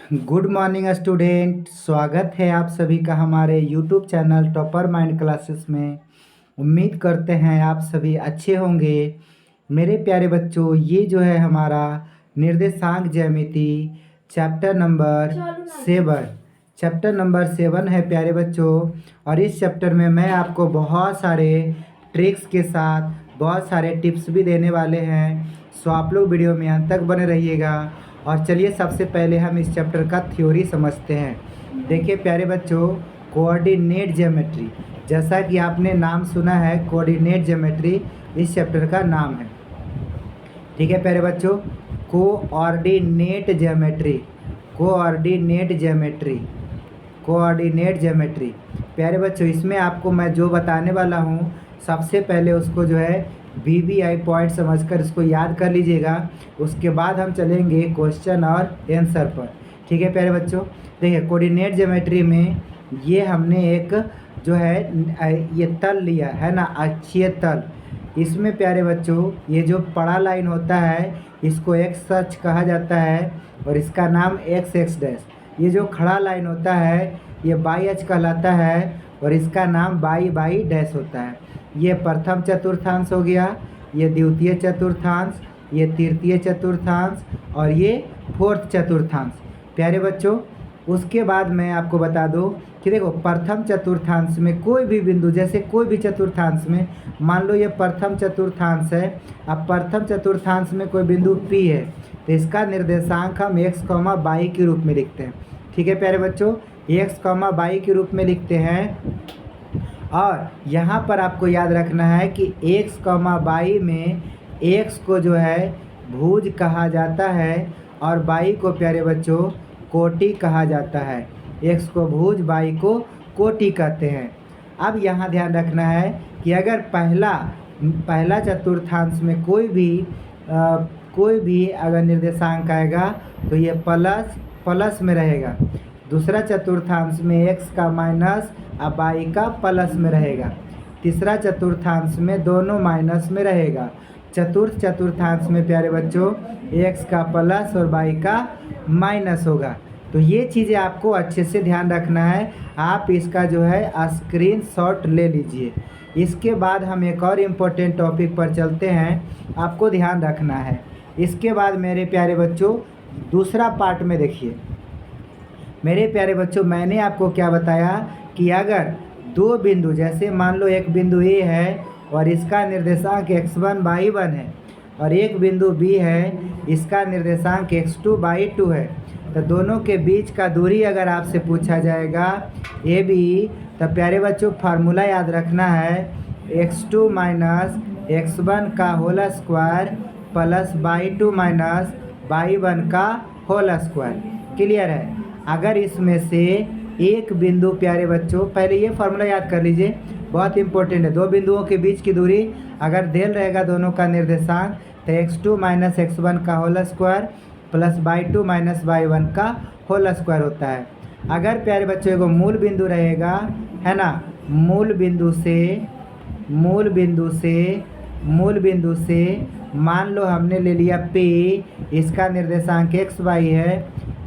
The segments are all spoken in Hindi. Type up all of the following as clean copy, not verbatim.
Good morning student. स्वागत है आप सभी का हमारे YouTube channel topper mind classes में। उम्मीद करते हैं आप सभी अच्छे होंगे। मेरे प्यारे बच्चों, ये जो है हमारा निर्देशांक ज्यामिति चैप्टर नंबर 7 है प्यारे बच्चों। और इस चैप्टर में मैं आपको बहुत सारे ट्रिक्स के साथ बहुत सारे टिप्स भी देने वाले हैं। सो आप लोग वीडियो में अंत तक बने रहिएगा। और चलिए सबसे पहले हम इस चैप्टर का थ्योरी समझते हैं। देखिए प्यारे बच्चों, कोऑर्डिनेट ज्योमेट्री, जैसा कि आपने नाम सुना है, कोऑर्डिनेट ज्योमेट्री इस चैप्टर का नाम है। ठीक है प्यारे बच्चों, coordinate geometry, coordinate geometry, coordinate geometry. प्यारे बच्चों, इसमें आपको मैं जो बताने वाला हूँ, सबसे पहले उसको जो है VBI पॉइंट समझकर इसको याद कर लीजिएगा। उसके बाद हम चलेंगे क्वेश्चन और आंसर पर। ठीक है प्यारे बच्चों, देखिए कोऑर्डिनेट ज्योमेट्री में ये हमने एक जो है ये तल लिया है ना, अक्षीय तल। इसमें प्यारे बच्चों ये जो बड़ा लाइन होता है इसको एक्स अक्ष कहा जाता है और इसका नाम एक्स एक्स डैश। ये जो खड़ा लाइन होता है ये वाई अक्ष कहलाता है और इसका नाम वाई वाई डैश होता है। ये प्रथम चतुर्थांश हो गया, ये द्वितीय चतुर्थांश, ये तृतीय चतुर्थांश और ये फोर्थ चतुर्थांश। प्यारे बच्चों, उसके बाद मैं आपको बता दूं कि देखो प्रथम चतुर्थांश में कोई भी बिंदु, जैसे कोई भी चतुर्थांश में, मान लो ये प्रथम चतुर्थांश है। अब प्रथम चतुर्थांश में कोई बिंदु P है तो इसका निर्देशांक हम x, y के रूप में लिखते हैं। ठीक है प्यारे बच्चों, x, y के रूप में लिखते हैं। और यहाँ पर आपको याद रखना है कि x, y में x को जो है भुज कहा जाता है और y को प्यारे बच्चों कोटि कहा जाता है। x को भुज, y को कोटि कहते हैं। अब यहाँ ध्यान रखना है कि अगर पहला चतुर्थांश में कोई भी अगर निर्देशांक आएगा तो ये प्लस में रहेगा। दूसरा चतुर्थांश में x का माइनस और y का प्लस में रहेगा। तीसरा चतुर्थांश में दोनों माइनस में रहेगा। चतुर्थ चतुर्थांश में प्यारे बच्चों x का प्लस और y का माइनस होगा। तो ये चीज़ें आपको अच्छे से ध्यान रखना है। आप इसका जो है स्क्रीनशॉट ले लीजिए। इसके बाद हम एक और इम्पोर्टेंट टॉपिक पर चलते हैं, आपको ध्यान रखना है। इसके बाद मेरे प्यारे बच्चों दूसरा पार्ट में देखिए। मेरे प्यारे बच्चों, मैंने आपको क्या बताया कि अगर दो बिंदु, जैसे मान लो एक बिंदु A है और इसका निर्देशांक x1 y1 है और एक बिंदु B है, इसका निर्देशांक x2 y2 है, तो दोनों के बीच का दूरी अगर आपसे पूछा जाएगा AB, तो प्यारे बच्चों फार्मूला याद रखना है x2 माइनस x1 का whole square plus y2 minus y1 का होल स्क्वायर। क्लियर है? अगर इसमें से एक बिंदु, प्यारे बच्चों पहले ये फार्मूला याद कर लीजिए, बहुत इंपॉर्टेंट है। दो बिंदुओं के बीच की दूरी अगर देल रहेगा दोनों का निर्देशांक, तो x2 माइनस x1 का whole square plus y2 minus y1 का होल स्क्वायर होता है। अगर प्यारे बच्चों एगो मूल बिंदु रहेगा, है ना, मूल बिंदु से मान लो हमने ले लिया P, इसका निर्देशांक x y है,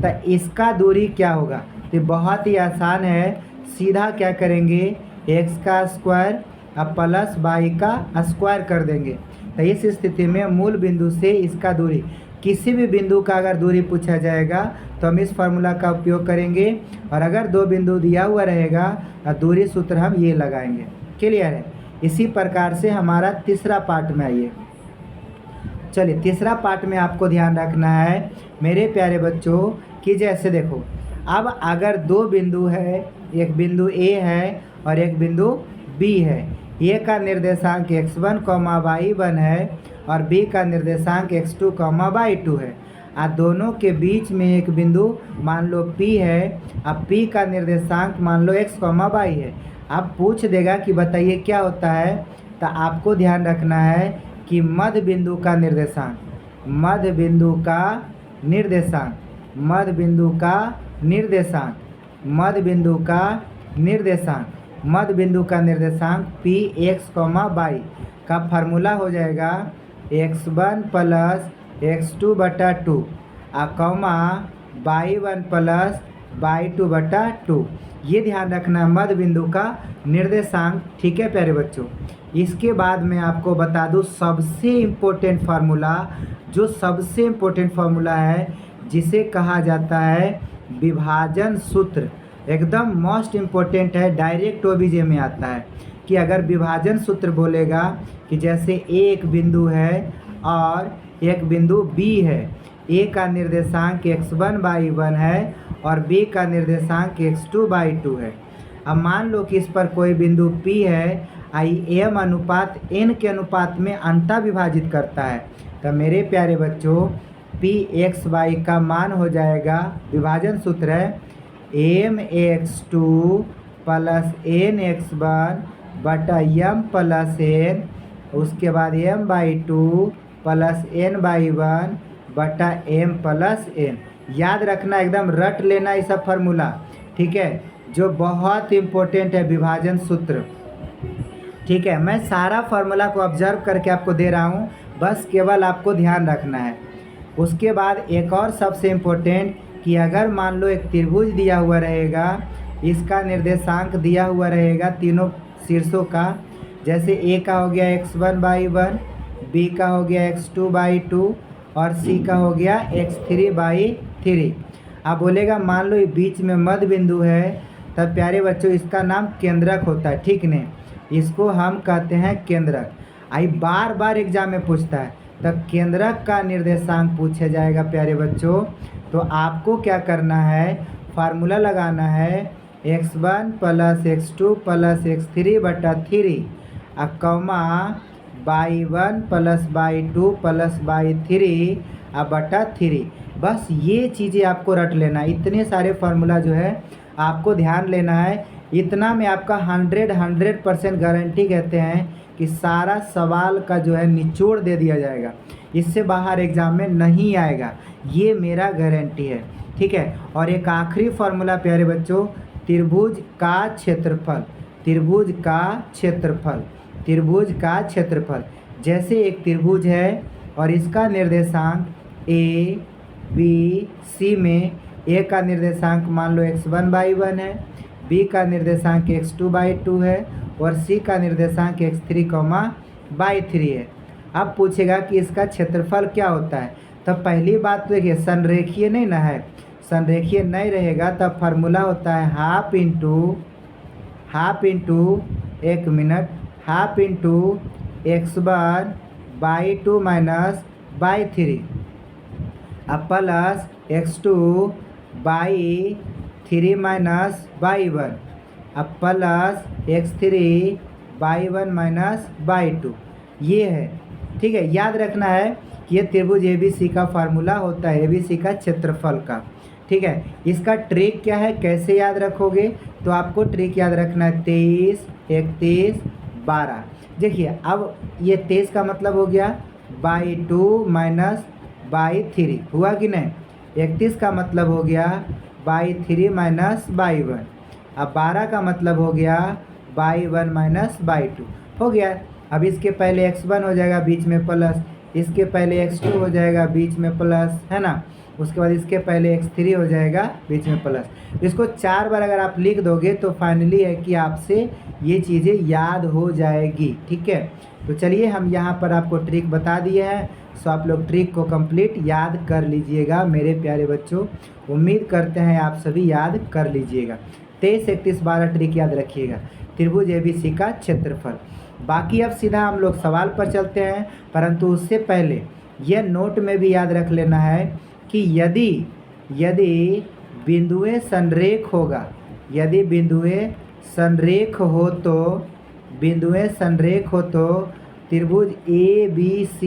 तो इसका दूरी क्या होगा? तो बहुत ही आसान है, सीधा क्या करेंगे x का स्क्वायर अब प्लस y का स्क्वायर कर देंगे। तो इस स्थिति में मूल बिंदु से इसका दूरी, किसी भी बिंदु का अगर दूरी पूछा जाएगा तो हम इस फार्मूला का उपयोग करेंगे। और अगर दो बिंदु दिया हुआ रहेगा तो दूरी सूत्र हम ये लगाएंगे। क्लियर है? इसी प्रकार से हमारा तीसरा पार्ट में आइए। चलिए तीसरा पार्ट में आपको ध्यान रखना है मेरे प्यारे बच्चों कि जैसे देखो, अब अगर दो बिंदु है, एक बिंदु A है और एक बिंदु B है, A का निर्देशांक x1, y1 है और B का निर्देशांक x2, y2 है। और दोनों के बीच में एक बिंदु मान लो P है, अब P का निर्देशांक मान लो x, y है। अब पूछ देगा कि बताइए क्या होता है, तो आपको ध्यान रखना है कि मध्य बिंदु का निर्देशांक, मध्य बिंदु का निर्देशांक P x, y का फार्मूला हो जाएगा x1 प्लस x2 बटा 2 comma by one plus by two बटा टू। ये ध्यान रखना मध्य बिंदु का निर्देशांक। ठीक है प्यारे बच्चों, इसके बाद मैं आपको बता दूं सबसे इम्पोर्टेंट फार्मूला, जो सबसे इम्पोर्टेंट फार्मूला है जिसे कहा जाता है विभाजन सूत्र। एकदम मोस्ट इम्पोर्टेंट है, डायरेक्ट ओबीजे में आता है कि अगर विभाजन सूत्र बोलेगा कि जैसे एक बिंदु है और एक बिंदु बी है, ए का निर्देशांक x1/1 है और बी का निर्देशांक x2/2 है। अब मान लो कि इस पर कोई बिंदु P है, एम अनुपात n के अनुपात में अंतः विभाजित करता है, तो मेरे प्यारे बच्चों पी एक्स वाई का मान हो जाएगा, विभाजन सूत्र है mx2 प्लस nx1 बटा m प्लस n, उसके बाद m/2 प्लस n/1 बटा m प्लस n। याद रखना, एकदम रट लेना ये सब फार्मूला, ठीक है, जो बहुत इम्पोर्टेंट है विभाजन सूत्र। ठीक है, मैं सारा फार्मूला को ऑब्जर्व करके आपको दे रहा हूँ, बस केवल आपको ध्यान रखना है। उसके बाद एक और सबसे इम्पोर्टेंट कि अगर मान लो एक त्रिभुज दिया हुआ रहेगा, इसका निर्देशांक दिया हुआ रहेगा तीनों शीर्षों का, जैसे ए का हो गया x1/1, बी का हो गया x2/2 और सी का हो गया x3/3। अब बोलेगा मान लो ये बीच में मध्य बिंदु है, तब प्यारे बच्चों इसका नाम केंद्रक होता है। ठीक नहीं, इसको हम कहते हैं केंद्रक। आई बार बार एग्जाम में पूछता है, तब केंद्रक का निर्देशांक पूछा जाएगा प्यारे बच्चों। तो आपको क्या करना है, फार्मूला लगाना है x1 plus x2 plus x3/3 comma y1 plus y2 plus y3 बटा 3। बस ये चीज़ें आपको रट लेना। इतने सारे फार्मूला जो है आपको ध्यान लेना है। इतना में आपका 100% गारंटी कहते हैं कि सारा सवाल का जो है निचोड़ दे दिया जाएगा, इससे बाहर एग्जाम में नहीं आएगा, ये मेरा गारंटी है। ठीक है, और एक आखिरी फार्मूला प्यारे बच्चों, त्रिभुज का क्षेत्रफल। त्रिभुज का क्षेत्रफल, त्रिभुज का क्षेत्रफल। जैसे एक त्रिभुज है और इसका निर्देशांक ए बी सी में ए का निर्देशांक मान लो x1/1 है, बी का निर्देशांक x2/2 है और सी का निर्देशांक x3/3 है। अब पूछेगा कि इसका क्षेत्रफल क्या होता है, तब पहली बात तो देखिए संरेखीय नहीं ना है, संरेखीय नहीं रहेगा तब फार्मूला होता है half into x1/2 minus by 3 अब प्लस x2/3 माइनस बाई 1 अब प्लस x3/1 माइनस बाई 2। ये है, ठीक है। याद रखना है कि ये त्रिभुज ABC का फार्मूला होता है, ABC का क्षेत्रफल का। ठीक है, इसका ट्रिक क्या है, कैसे याद रखोगे, तो आपको ट्रिक याद रखना है 23, 31, 12। देखिए अब ये 23 का मतलब हो गया बाई 2 माइनस बाई 3, हुआ कि नहीं। 31 का मतलब हो गया बाई 3 माइनस बाई 1। अब 12 का मतलब हो गया बाई 1 माइनस बाई 2, हो गया। अब इसके पहले x1 हो जाएगा बीच में प्लस, इसके पहले x2 हो जाएगा बीच में प्लस, है ना, उसके बाद इसके पहले x3 हो जाएगा बीच में प्लस। इसको 4 बार अगर आप लिख दोगे तो फाइनली है कि आपसे ये चीज़ें याद हो जाएगी। ठीक है, तो चलिए हम यहाँ पर आपको ट्रिक बता दिए हैं, सो आप लोग ट्रिक को कंप्लीट याद कर लीजिएगा मेरे प्यारे बच्चों। उम्मीद करते हैं आप सभी याद कर लीजिएगा। 23, 31, 12 ट्रिक याद रखिएगा, त्रिभुज ABC का क्षेत्रफल। बाकी अब सीधा हम लोग सवाल पर चलते हैं, परंतु उससे पहले यह नोट में भी याद रख लेना है कि यदि बिंदुएं संरेख होगा, यदि बिंदुएं संरेख हो तो त्रिभुज ABC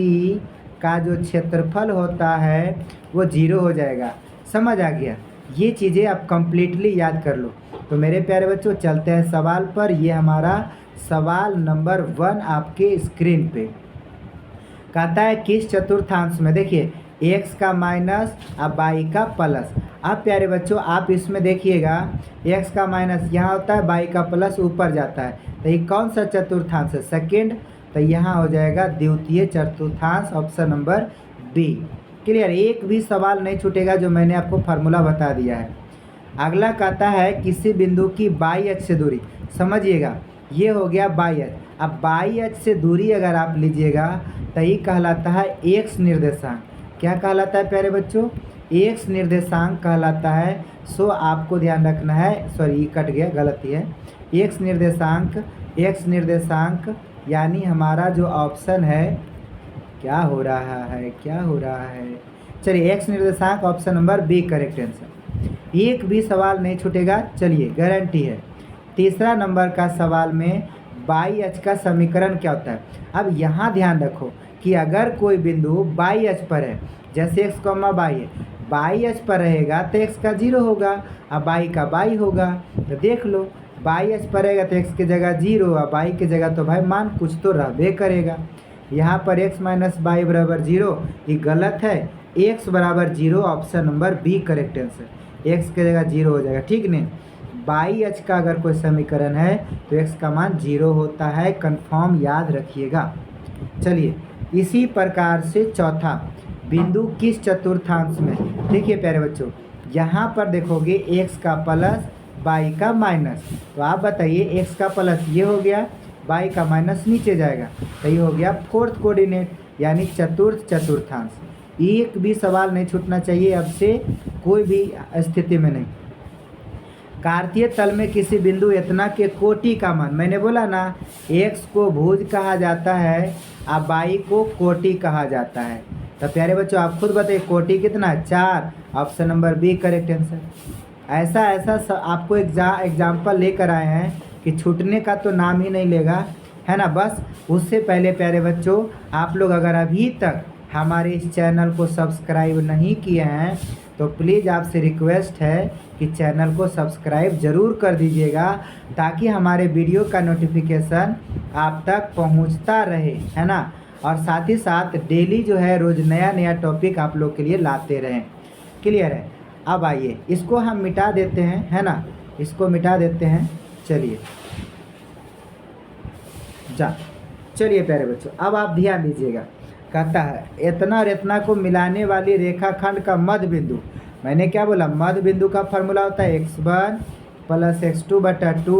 का जो क्षेत्रफल होता है वो 0 हो जाएगा। समझ आ गया, ये चीज़ें आप कंप्लीटली याद कर लो। तो मेरे प्यारे बच्चों चलते हैं सवाल पर। ये हमारा सवाल नंबर 1 आपके स्क्रीन पे कहता है किस चतुर्थांश में, देखिए x का माइनस अब y का प्लस। अब प्यारे बच्चों आप इसमें देखिएगा x का माइनस यहाँ होता है, y का प्लस ऊपर जाता है, तो ये कौन सा चतुर्थांश है, सेकंड, तो यहाँ हो जाएगा द्वितीय चतुर्थांश, ऑप्शन नंबर बी। क्लियर, एक भी सवाल नहीं छूटेगा जो मैंने आपको फार्मूला बता दिया है। अगला कहता है किसी बिंदु की बाई अक्ष से दूरी, समझिएगा ये हो गया बाई अक्ष। अब बाई अक्ष से दूरी अगर आप लीजिएगा तो ये कहलाता है एक्स निर्देशांक। क्या कहलाता है प्यारे बच्चों? एक्स निर्देशांक कहलाता है। सो आपको ध्यान रखना है, सॉरी ये कट गया, गलती है। एक्स निर्देशांक यानी हमारा जो ऑप्शन है, क्या हो रहा है, चलिए एक्स निर्देशांक option number B correct answer. एक भी सवाल नहीं छूटेगा, चलिए गारंटी है। तीसरा नंबर का सवाल में बाई अक्ष का समीकरण क्या होता है? अब यहाँ ध्यान रखो कि अगर कोई बिंदु बाई अक्ष पर है, जैसे एक्स कॉमा बाई है, बाई अक्ष पर रहेगा तो एक्स का 0 होगा और बाई का बाई होगा। तो देख लो, बाई अक्ष पर रहेगा तो एक्स की जगह 0 और बाई की जगह तो भाई मान कुछ तो रहबे करेगा। यहाँ पर x माइनस बाई बराबर 0, ये गलत है। x बराबर 0 option number B correct answer. x की जगह 0 हो जाएगा, ठीक नहीं। बाई अक्ष का अगर कोई समीकरण है तो x का मान 0 होता है, कंफर्म याद रखिएगा। चलिए इसी प्रकार से चौथा, बिंदु किस चतुर्थांश में? देखिए प्यारे बच्चों, यहाँ पर देखोगे x का प्लस बाई का माइनस, तो आप बताइए x का प्लस ये हो गया, बाई का माइनस नीचे जाएगा, तो ये हो गया फोर्थ कोऑर्डिनेट यानी चतुर्थांश। एक भी सवाल नहीं छूटना चाहिए अब से, कोई भी स्थिति में नहीं। कार्तीय तल में किसी बिंदु इतना के कोटि का मान, मैंने बोला ना x को भुज कहा जाता है और बाई को कोटि कहा जाता है। तो प्यारे बच्चों आप खुद बताइए कोटि कितना है? 4, option number B correct answer. ऐसा आपको एग्जाम्पल लेकर आए हैं कि छूटने का तो नाम ही नहीं लेगा, है ना। बस उससे पहले प्यारे बच्चों, आप लोग अगर अभी तक हमारे इस चैनल को सब्सक्राइब नहीं किए हैं तो प्लीज़ आपसे रिक्वेस्ट है कि चैनल को सब्सक्राइब ज़रूर कर दीजिएगा, ताकि हमारे वीडियो का नोटिफिकेशन आप तक पहुंचता रहे, है ना। और साथ ही साथ डेली जो है रोज़ नया टॉपिक आप लोग के लिए लाते रहें। क्लियर है? अब आइए इसको हम मिटा देते हैं, है ना, इसको मिटा देते हैं। चलिए प्यारे बच्चों, अब आप ध्यान दीजिएगा। कहता है इतना और इतना को मिलाने वाली रेखाखंड का मध्य बिंदु, मैंने क्या बोला? मध्य बिंदु का फॉर्मूला होता है x1 प्लस x2 बटा 2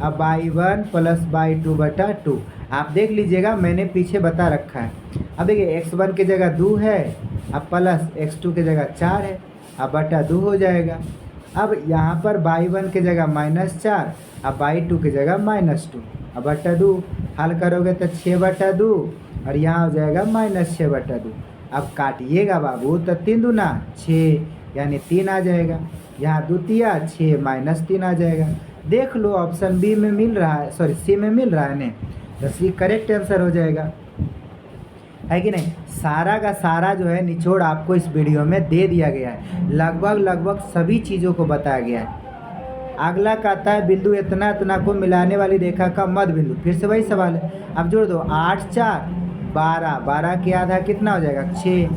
और y1 प्लस y2 बटा 2। आप देख लीजिएगा, मैंने पीछे बता रखा है। अब देखिए x1 की जगह 2 है, अब प्लस x2 की जगह 4 है, अब बटा 2 हो जाएगा। अब यहाँ पर y1 की जगह -4, अब y2 की जगह -2, अब बटा 2 हल करोगे तो 6 बटा 2 और यहाँ हो जाएगा -6 बटा 2। अब काटिएगा बाबू तो 3 दूना 6 यानी 3 आ जाएगा, यहाँ 2 तिया 6 -3 आ जाएगा। देख लो ऑप्शन बी में मिल रहा है, सॉरी सी में मिल रहा है ने, तो सी करेक्ट आंसर हो जाएगा, है कि नहीं। सारा का सारा जो है निचोड़ आपको इस वीडियो में दे दिया गया है, लगभग सभी चीज़ों को बताया गया है। अगला कहता है बिंदु इतना को मिलाने वाली रेखा का मध्य बिंदु, फिर से वही सवाल है। अब जोड़ दो, 8 4 12, 12 के आधा कितना हो जाएगा? 6।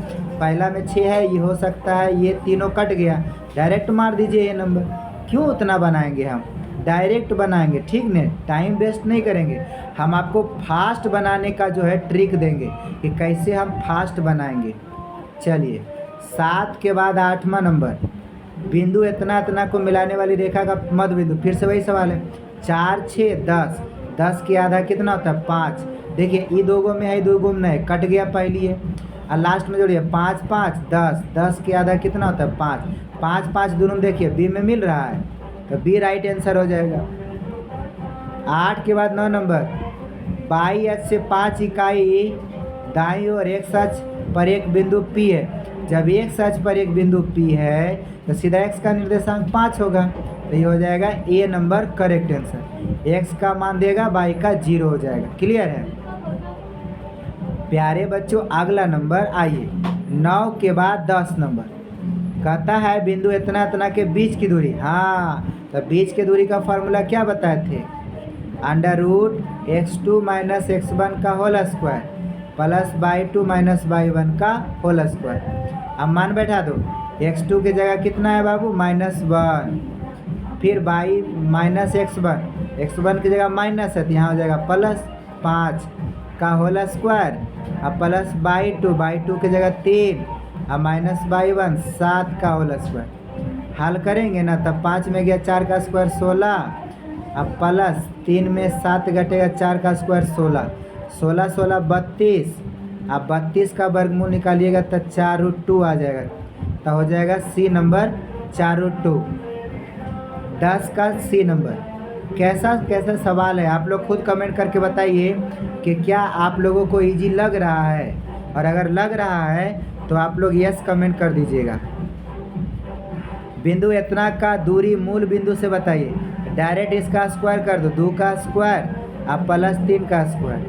पहला में 6 है, ये हो सकता है ये तीनों कट गया, डायरेक्ट मार दीजिए ये नंबर। क्यों उतना बनाएंगे? हम डायरेक्ट बनाएंगे, ठीक नहीं, टाइम वेस्ट नहीं करेंगे। हम आपको फास्ट बनाने का जो है ट्रिक देंगे कि कैसे हम फास्ट बनाएंगे। चलिए 7 के बाद 8वां नंबर, बिंदु इतना को मिलाने वाली रेखा का मध्य बिंदु, फिर से वही सवाल है। 4 6 10, 10 के आधा कितना होता है? 5। देखिए ये 2 गो में है, 2 गो में नहीं, कट गया पहली है, और लास्ट में जोड़िए 5 5 10, 10 के आधा कितना होता है? 5 5 5 दोनों में देखिए बी में मिल रहा है, तो बी राइट आंसर हो जाएगा। 8 के बाद 9 नंबर, बाई अक्ष से 5 इकाई दाईं और x अक्ष पर एक बिंदु P है। जब x अक्ष पर एक बिंदु P है तो सीधा x का निर्देशांक 5 होगा, तो ये हो जाएगा ए नंबर करेक्ट आंसर। x का मान देगा, y का 0 हो जाएगा। क्लियर है प्यारे बच्चों? अगला नंबर आइए, 9 के बाद 10 नंबर, कहता है बिंदु इतना के बीच की दूरी। हाँ, तो बीच की दूरी का फॉर्मूला क्या बताए थे? √x2 - x1 का whole square plus y2 - y1 का होल स्क्वायर। अब मान बैठा दो, x2 की जगह कितना है बाबू? -1, फिर y -x1 की जगह माइनस है तो यहाँ हो जाएगा +5 का होल स्क्वायर, अब प्लस y2 की जगह 3 अब -/1 7 का होल स्क्वायर। हल करेंगे ना तब 5 में गया 4 का स्क्वायर 16, अब प्लस 3 में 7 घटेगा 4 का स्क्वायर 16, 16 16 32। अब 32 का वर्गमूल निकालिएगा तो 4√2 आ जाएगा, तो हो जाएगा सी नंबर 4√2। 10 का सी नंबर। कैसा कैसा सवाल है आप लोग खुद कमेंट करके बताइए कि क्या आप लोगों को इजी लग रहा है, और अगर लग रहा है तो आप लोग यस कमेंट कर दीजिएगा। बिंदु इतना का दूरी मूल बिंदु से बताइए। डायरेक्ट इसका स्क्वायर कर दो, 2 का स्क्वायर अब प्लस 3 का स्क्वायर,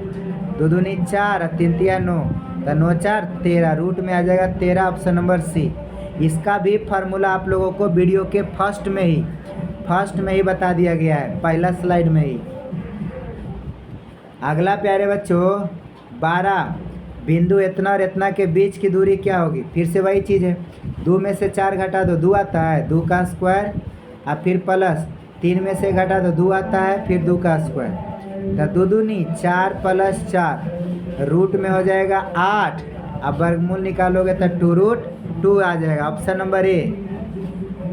2 दूनी 4 3 तिया 9, तो 9 4 13, रूट में आ जाएगा 13, ऑप्शन नंबर सी। इसका भी फार्मूला आप लोगों को वीडियो के फर्स्ट में ही बता दिया गया है, पहला स्लाइड में ही। अगला प्यारे बच्चों 12, बिंदु इतना और इतना के बीच की दूरी क्या होगी। फिर से वही चीज़ है, 2 में से 4 घटा दो 2 आता है, 2 का स्क्वायर अब फिर प्लस 3 में से घटा दो 2 आता है, फिर 2 का स्क्वायर, तो 2 दूनी 4 प्लस 4, रूट में हो जाएगा 8। अब वर्गमूल निकालोगे तो 2√2 आ जाएगा, ऑप्शन नंबर ए।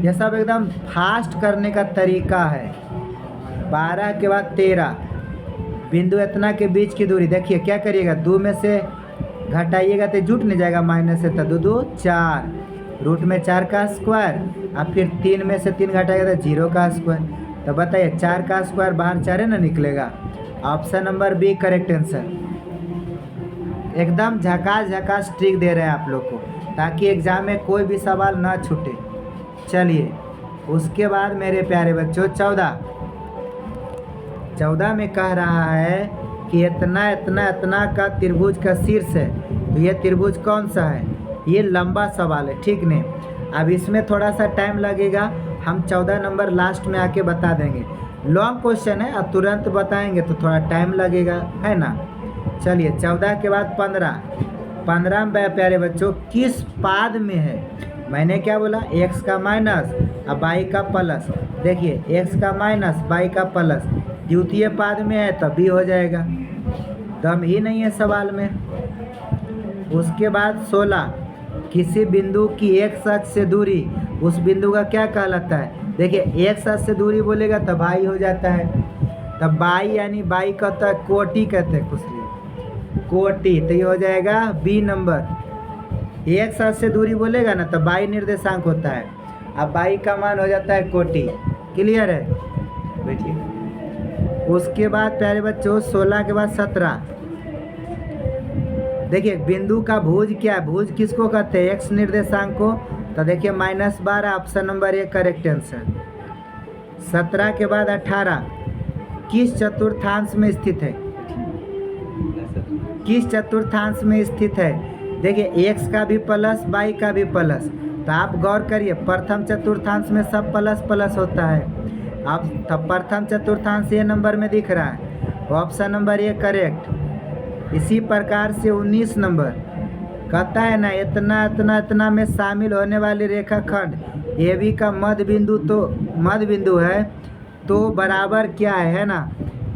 यह सब एकदम फास्ट करने का तरीका है। 12 के बाद 13, बिंदु इतना के बीच की दूरी देखिए क्या करिएगा, 2 में से घटाइएगा तो जुट नहीं जाएगा माइनस से, तो 2 2 4, रूट में 4 का स्क्वायर अब फिर 3 में से 3 घटाएगा तो 0 का स्क्वायर, तो बताइए 4 का स्क्वायर बाहर 4 है ना निकलेगा, option number B correct answer. एकदम झकास ट्रिक दे रहे हैं आप लोग को ताकि एग्जाम में कोई भी सवाल ना छूटे। चलिए उसके बाद मेरे प्यारे बच्चों 14 में कह रहा है कि इतना इतना इतना का त्रिभुज का शीर्ष है, तो ये त्रिभुज कौन सा है। ये लंबा सवाल है, ठीक नहीं। अब इसमें थोड़ा सा टाइम लगेगा, हम 14 नंबर लास्ट में आके बता देंगे। लॉन्ग क्वेश्चन है, अब तुरंत बताएंगे तो थोड़ा टाइम लगेगा, है ना। चलिए 14 के बाद 15 में प्यारे बच्चों किस पाद में है। मैंने क्या बोला, x का माइनस अब y का प्लस। देखिए x का माइनस y का प्लस द्वितीय पाद में है, तब भी हो जाएगा, दम ही नहीं है सवाल में। उसके बाद 16, किसी बिंदु की x अक्ष से दूरी उस बिंदु का क्या कहलाता है। देखिए x अक्ष से दूरी बोलेगा तब y हो जाता है, तब y यानी y कहता है कोटि कहते हैं, कुछ कोटि, तो ये हो जाएगा बी नंबर। एक साथ से दूरी बोलेगा ना तो y निर्देशांक होता है, अब y का मान हो जाता है कोटि। क्लियर है, बैठिए। उसके बाद प्यारे बच्चों 16 के बाद 17, देखिए बिंदु का भुज क्या है, भुज किसको कहते हैं, x निर्देशांक को, तो देखिए -12, option number A correct answer. 17 के बाद 18, किस चतुर्थांश में स्थित है, किस चतुर्थांश में स्थित है। देखिए x का भी प्लस y का भी प्लस, तो आप गौर करिए प्रथम चतुर्थांश में सब प्लस प्लस होता है। अब तब प्रथम चतुर्थांश ए नंबर में दिख रहा है, ऑप्शन नंबर ए करेक्ट। इसी प्रकार से 19 नंबर कहता है ना, इतना इतना इतना में शामिल होने वाले रेखाखंड ए बी का मध्य बिंदु है, तो बराबर क्या है ना,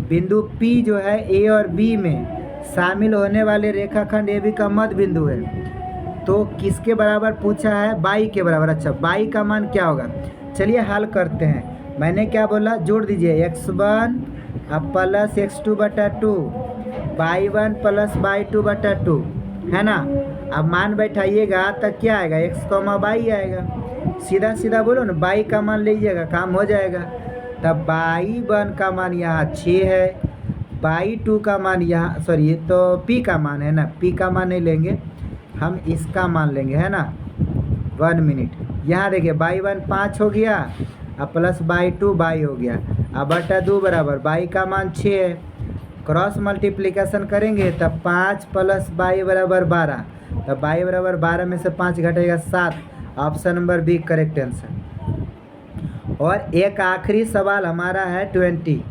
बिंदु P जो है ए और बी में शामिल होने वाले रेखाखंड ए बी का मध्य बिंदु है, तो किसके बराबर पूछा है, y के बराबर। अच्छा y का मान क्या होगा, चलिए हल करते हैं। मैंने क्या बोला, जोड़ दीजिए x1 अब plus x2/2, y1 plus y2/2, है ना। अब मान बैठाइएगा तो क्या आएगा, x, y आएगा। सीधा सीधा बोलो ना, y का मान लीजिएगा काम हो जाएगा। तब y1 का मान यहाँ 6 है, y2 का मान यहाँ, सॉरी ये तो p का मान है ना, p का मान नहीं लेंगे हम, इसका मान लेंगे, है ना। 1 मिनट, यहाँ देखिए y1 5 हो गया अब प्लस y2 y हो गया, अब बटा 2 बराबर y का मान 6 है, क्रॉस मल्टीप्लिकेशन करेंगे तब 5 प्लस y बराबर 12, तब y बराबर 12 में से 5 घटेगा 7, option number B correct answer. और एक आखिरी सवाल हमारा है 20,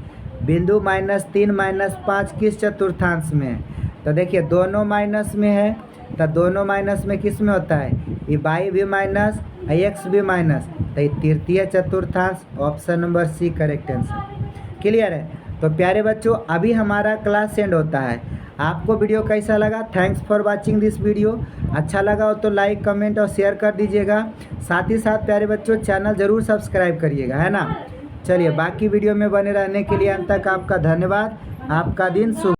बिंदु -3 -5 किस चतुर्थांश में है। तो देखिए दोनों माइनस में है, तो दोनों माइनस में किस में होता है, ये y भी माइनस x भी माइनस, तो ये तृतीय चतुर्थांश, option number C correct answer. Clear है। तो प्यारे बच्चों अभी हमारा क्लास एंड होता है, आपको वीडियो कैसा लगा? Thanks for watching this video. अच्छा लगा हो तो लाइक कमेंट और शेयर कर दीजिएगा। साथ ही साथ प्यारे बच्चों चैनल ज़रूर सब्सक्राइब करिएगा, है ना। चलिए बाकी वीडियो में बने रहने के लिए अंत तक आपका धन्यवाद। आपका दिन शुभ।